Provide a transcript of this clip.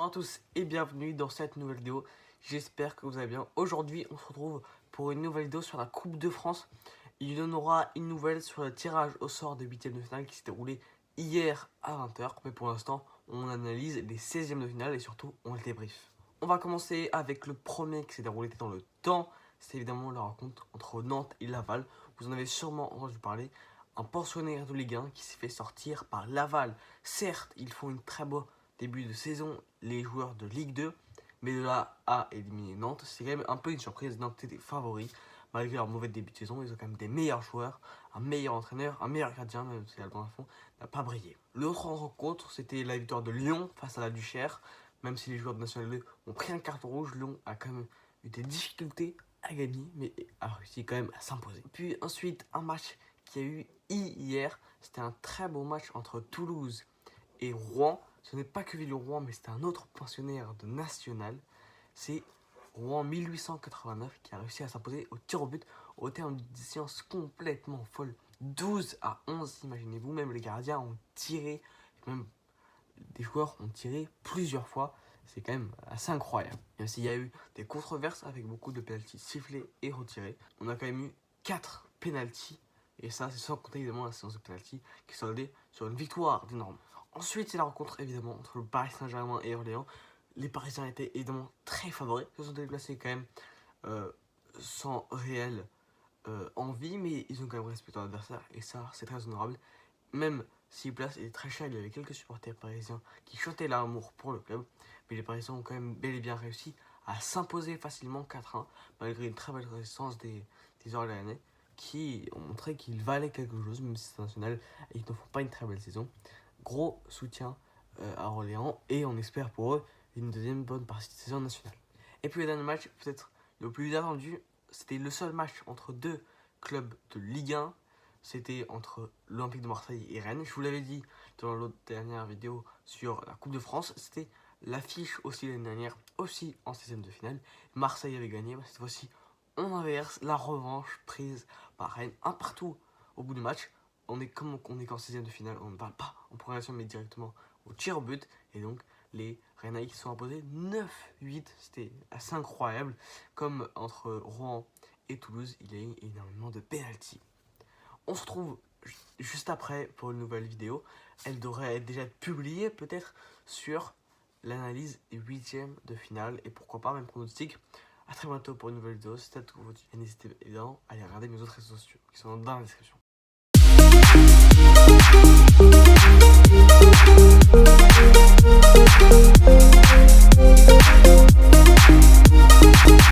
à tous et bienvenue dans cette nouvelle vidéo. J'espère que vous allez bien. Aujourd'hui, on se retrouve pour une nouvelle vidéo sur la Coupe de France. Il y en aura une nouvelle sur le tirage au sort des 8e de finale qui s'est déroulé hier à 20 h. Mais pour l'instant, on analyse les 16e de finale et surtout, on le débrief. On va commencer avec le premier qui s'est déroulé dans le temps. C'est évidemment la rencontre entre Nantes et Laval. Vous en avez sûrement entendu parler. Un pensionnaire de Ligue 1 qui s'est fait sortir par Laval. Certes, ils font une très bonne début de saison, les joueurs de Ligue 2, mais de là à éliminer Nantes, c'est quand même un peu une surprise. Nantes était favori, malgré leur mauvais début de saison. Ils ont quand même des meilleurs joueurs, un meilleur entraîneur, un meilleur gardien, même si Alban Lafont n'a pas brillé. L'autre rencontre, c'était la victoire de Lyon face à la Duchère. Même si les joueurs de National 2 ont pris un carton rouge, Lyon a quand même eu des difficultés à gagner, mais a réussi quand même à s'imposer. Puis ensuite, un match qui a eu hier, c'était un très beau match entre Toulouse et Rouen. Ce n'est pas que Ville-Rouen, mais c'est un autre pensionnaire de National. C'est Rouen 1889 qui a réussi à s'imposer au tir au but au terme d'une séance complètement folle. 12-11, imaginez-vous, même les gardiens ont tiré, même des joueurs ont tiré plusieurs fois. C'est quand même assez incroyable. Même s'il y a eu des controverses avec beaucoup de pénaltys sifflés et retirés, on a quand même eu 4 pénaltys. Et ça, c'est sans compter évidemment la séance de pénalty qui est soldée sur une victoire d'énorme. Ensuite, c'est la rencontre évidemment entre le Paris Saint-Germain et Orléans. Les Parisiens étaient évidemment très favoris. Ils se sont déplacés quand même sans réelle envie, mais ils ont quand même respecté l'adversaire. Et ça, c'est très honorable. Même si place était très cher, il y avait quelques supporters parisiens qui chantaient leur amour pour le club. Mais les Parisiens ont quand même bel et bien réussi à s'imposer facilement 4-1, malgré une très belle résistance des Orléanais, qui ont montré qu'ils valaient quelque chose, même si c'est national, et qu'ils ne font pas une très belle saison. Gros soutien à Orléans, et on espère pour eux une deuxième bonne partie de saison nationale. Et puis le dernier match, peut-être le plus attendu, c'était le seul match entre deux clubs de Ligue 1. C'était entre l'Olympique de Marseille et Rennes. Je vous l'avais dit dans l'autre dernière vidéo sur la Coupe de France. C'était l'affiche aussi l'année dernière, aussi en 16e de finale. Marseille avait gagné, cette fois-ci on inverse la revanche prise par Rennes. Un partout au bout du match. On est comme on est qu'en 16e de finale, on ne parle pas en progression mais directement au tir au but. Et donc les Rennais qui sont imposés 9-8. C'était assez incroyable. Comme entre Rouen et Toulouse, il y a eu énormément de pénaltys. On se retrouve juste après pour une nouvelle vidéo. Elle devrait déjà être publiée peut-être sur l'analyse des 8e de finale. Et pourquoi pas même pronostic. A très bientôt pour une nouvelle vidéo. Si c'est vous et n'hésitez évidemment à aller regarder mes autres réseaux sociaux qui sont dans la description.